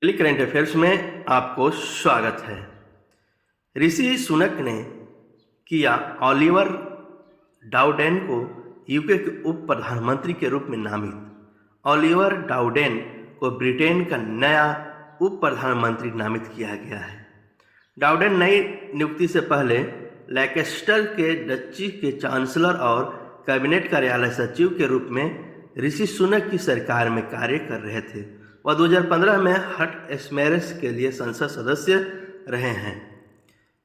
Daily current affairs में आपको स्वागत है। ऋषि सुनक ने किया ओलिवर डाउडेन को यूके के उप प्रधानमंत्री के रूप में नामित। ओलिवर डाउडेन को ब्रिटेन का नया उप प्रधानमंत्री नामित किया गया है। डाउडेन नई नियुक्ति से पहले लैंकेस्टर के डच्ची के चांसलर और कैबिनेट कार्यालय सचिव के रूप में ऋषि सुनक की सरकार में कार्य कर रहे थे। वह 2015 में हट एस्मेरस के लिए संसद सदस्य रहे हैं।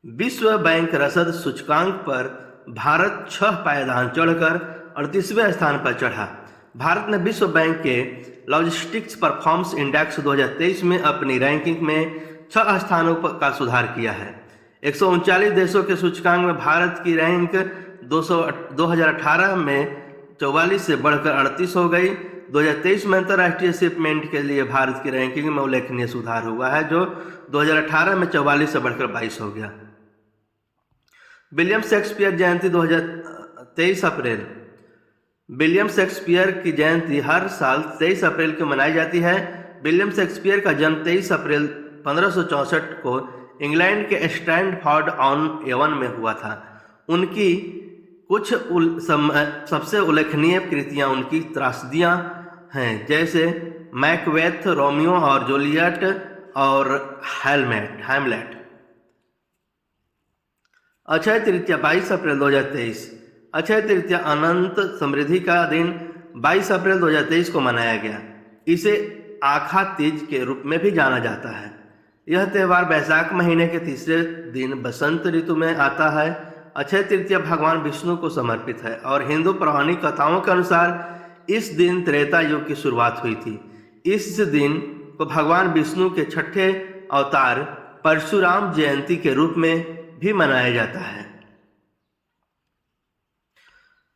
विश्व बैंक रसद सूचकांक पर भारत 6 पायदान चढ़कर 38वें स्थान पर चढ़ा। भारत ने विश्व बैंक के लॉजिस्टिक्स परफॉर्मेंस इंडेक्स 2023 में अपनी रैंकिंग में 6 स्थानों का सुधार किया है। 139 देशों के सूचकांक में भारत की रैंक 2018 में 44 से बढ़कर 38 हो गई। 2023 में अंतर्राष्ट्रीय शिपमेंट के लिए भारत की रैंकिंग में उल्लेखनीय सुधार हुआ है, जो 2018 में 44 से बढ़कर 22 हो गया। विलियम शेक्सपियर जयंती 23 अप्रैल। विलियम शेक्सपियर की जयंती हर साल 23 अप्रैल को मनाई जाती है। विलियम शेक्सपियर का जन्म 23 अप्रैल 1564 को इंग्लैंड के स्टैंडफोर्ड ऑन एवन में हुआ था। उनकी कुछ सबसे उल्लेखनीय कृतियां उनकी त्रासदियां हैं, जैसे मैकबेथ, रोमियो और जूलियट और हैमलेट। अक्षय तृतीया 22 अप्रैल 2023। अक्षय तृतीया अनंत समृद्धि का दिन 22 अप्रैल 2023 को मनाया गया। इसे आखा तीज के रूप में भी जाना जाता है। यह त्यौहार बैसाख महीने के तीसरे दिन बसंत ऋतु में आता है। अक्षय तृतीया भगवान विष्णु को समर्पित है और हिंदू पौराणिक कथाओं के अनुसार इस दिन त्रेता युग की शुरुआत हुई थी। इस दिन को भगवान विष्णु के छठे अवतार परशुराम जयंती के रूप में भी मनाया जाता है।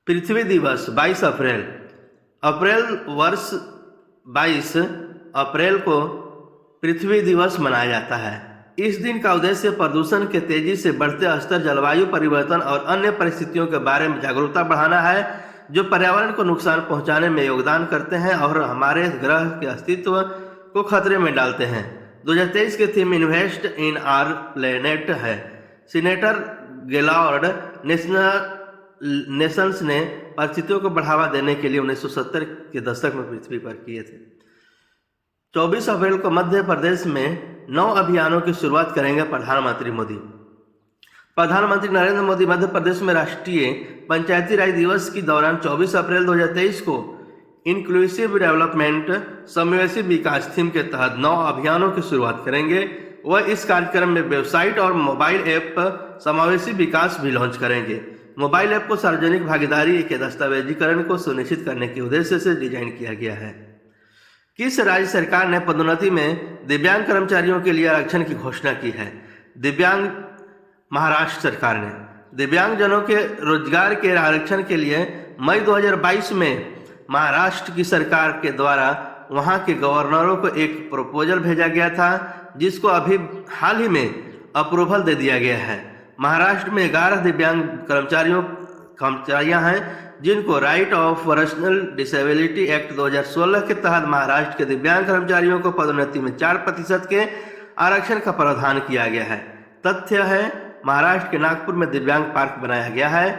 पृथ्वी दिवस 22 अप्रैल वर्ष 22 अप्रैल को पृथ्वी दिवस मनाया जाता है। इस दिन का उद्देश्य प्रदूषण के तेजी से बढ़ते स्तर, जलवायु परिवर्तन और अन्य परिस्थितियों के बारे में जागरूकता बढ़ाना है, जो पर्यावरण को नुकसान पहुंचाने में योगदान करते हैं और हमारे ग्रह के अस्तित्व को खतरे में डालते हैं। 2023 की theme invest in our planet है। सीनेटर गेलॉर्ड नेशंस ने परिस्थितियों को बढ़ावा देने के लिए 1970 के दशक में पृथ्वी पर किए थे। 24 अप्रैल को मध्य प्रदेश में 9 अभियानों की शुरुआत करेंगे प्रधानमंत्री मोदी। प्रधानमंत्री नरेंद्र मोदी मध्य प्रदेश में राष्ट्रीय पंचायती राज दिवस के दौरान 24 अप्रैल 2023 को इंक्लूसिव डेवलपमेंट समावेशी विकास थीम के तहत 9 अभियानों की शुरुआत करेंगे। वह इस कार्यक्रम में वेबसाइट और मोबाइल ऐप समावेशी विकास भी लॉन्च करेंगे। मोबाइल ऐप को सार्वजनिक भागीदारी के दस्तावेजीकरण को सुनिश्चित करने के उद्देश्य से डिजाइन किया गया है। किस राज्य सरकार ने पदोन्नति में दिव्यांग कर्मचारियों के लिए आरक्षण की घोषणा की है? महाराष्ट्र सरकार ने दिव्यांगजनों के रोजगार के आरक्षण के लिए मई 2022 में महाराष्ट्र की सरकार के द्वारा वहां के गवर्नरों को एक प्रपोजल भेजा गया था, जिसको अभी हाल ही में अप्रूवल दे दिया गया है। महाराष्ट्र में 11 दिव्यांग कर्मचारियां हैं, जिनको right of personal disability act 2016 के तहत महाराष्ट्र के दिव्यांग कर्मचारियों को पदोन्नति में 4% के आरक्षण का प्रावधान किया गया है। तथ्य है, महाराष्ट्र के नागपुर में दिव्यांग पार्क बनाया गया है।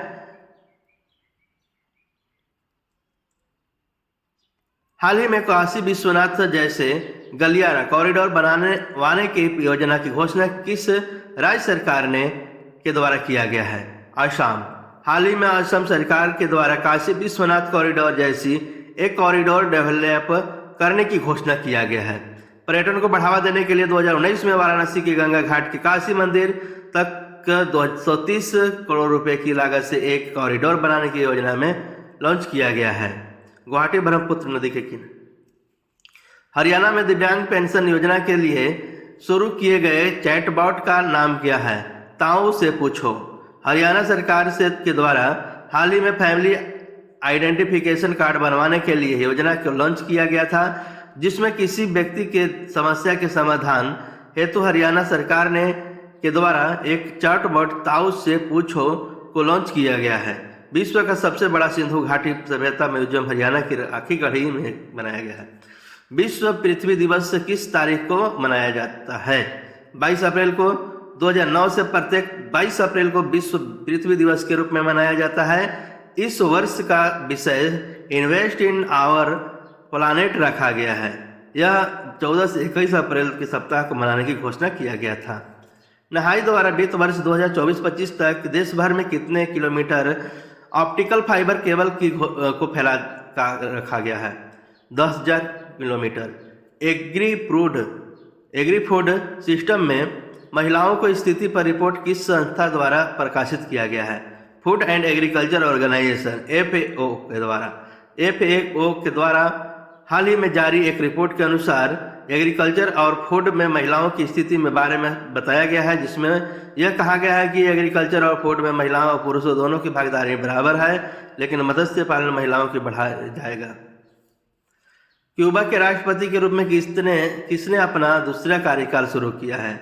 हाल ही में काशी विश्वनाथ जैसे गलियारा कॉरिडोर बनाने की योजना की घोषणा किस राज्य सरकार के द्वारा किया गया है? असम। हाल ही में असम सरकार के द्वारा काशी विश्वनाथ कॉरिडोर जैसी एक कॉरिडोर डेवलप करने की घोषणा किया गया है। पर्यटन को बढ़ावा देने के लिए 2019 में वाराणसी के गंगा घाट के काशी मंदिर तक 230 करोड़ रुपए की लागत से एक कॉरिडोर बनाने की योजना में लॉन्च किया गया है। गुवाहाटी ब्रह्मपुत्र नदी के किनारे। हरियाणा में दिव्यांग पेंशन योजना के लिए शुरू किए गए चैटबॉट का नाम क्या है? ताऊ से पूछो। हरियाणा सरकार के द्वारा हाल ही में फैमिली आइडेंटिफिकेशन कार्ड बनवाने के लिए योजना को लॉन्च किया गया था, जिसमें किसी व्यक्ति के समस्या के समाधान हेतु हरियाणा सरकार के द्वारा एक चैटबॉट ताऊ से पूछो को लॉन्च किया गया है। विश्व का सबसे बड़ा सिंधु घाटी सभ्यता म्यूजियम हरियाणा की राखी गढ़ी में बनाया गया है। विश्व पृथ्वी दिवस किस तारीख को मनाया जाता है? 22 अप्रैल को। 2009 से प्रत्येक 22 अप्रैल को विश्व पृथ्वी दिवस के रूप में मनाया जाता है। इस वर्ष का विषय इन्वेस्ट इन आवर प्लानेट रखा गया है। यह 14 से 21 अप्रैल के सप्ताह को मनाने की घोषणा किया गया था। नहाई द्वारा वित्त वर्ष 2024-25 तक देश भर में कितने किलोमीटर ऑप्टिकल फाइबर केबल को फैला रखा गया है? 10,000 किलोमीटर। एग्री फूड सिस्टम में महिलाओं को स्थिति पर रिपोर्ट किस संस्था द्वारा प्रकाशित किया गया है? Food and agriculture organization FAO के द्वारा हाल ही में जारी एक रिपोर्ट के अनुसार एग्रीकल्चर और फूड में महिलाओं की स्थिति में बारे में बताया गया है, जिसमें यह कहा गया है कि एग्रीकल्चर और फूड में महिलाओं और पुरुषों दोनों की भागीदारी बराबर है, लेकिन मत्स्य पालन महिलाओं की बढ़ाया जाएगा। क्यूबा के राष्ट्रपति के रूप में किसने अपना दूसरा कार्यकाल शुरू किया है?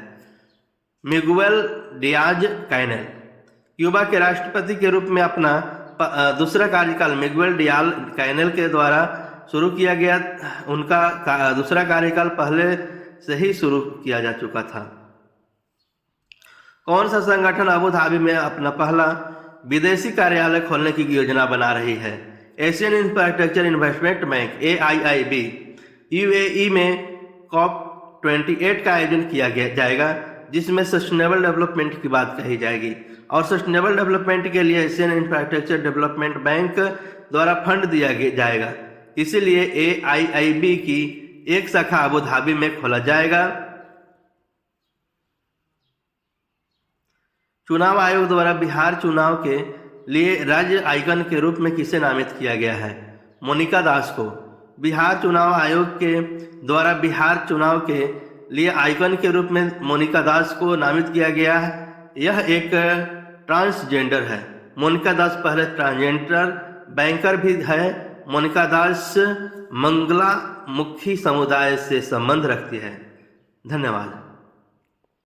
Miguel Diaz Canel. क्यूबा के राष्ट्रपति के रूप में अपना दूसरा कार्यकाल मिगुएल डियाज कैनेल के द्वारा शुरू किया गया। उनका दूसरा कार्यकाल पहले से ही शुरू किया जा चुका था। कौन सा संगठन अबू धाबी में अपना पहला विदेशी कार्यालय खोलने की योजना बना रही है? Asian infrastructure investment bank AIIB। UAE में COP28 का आयोजन किया जाएगा, जिसमें सस्टेनेबल डेवलपमेंट की बात कही जाएगी, और सस्टेनेबल डेवलपमेंट के लिए एशियन इंफ्रास्ट्रक्चर डेवलपमेंट बैंक द्वारा फंड दिया जाएगा। इसीलिए AIIB की एक शाखा अबू धाबी में खोला जाएगा। चुनाव आयोग द्वारा बिहार चुनाव के लिए राज्य आइकन के रूप में किसे नामित किया गया है? मोनिका दास को। बिहार चुनाव आयोग के द्वारा बिहार चुनाव के लिए आइकन के रूप में मोनिका दास को नामित किया गया है। यह एक ट्रांसजेंडर है। मोनिका दास पहले ट्रांसजेंडर बैंकर भी है। मोनिका दास मंगला मुखी समुदाय से संबंध रखती है। धन्यवाद।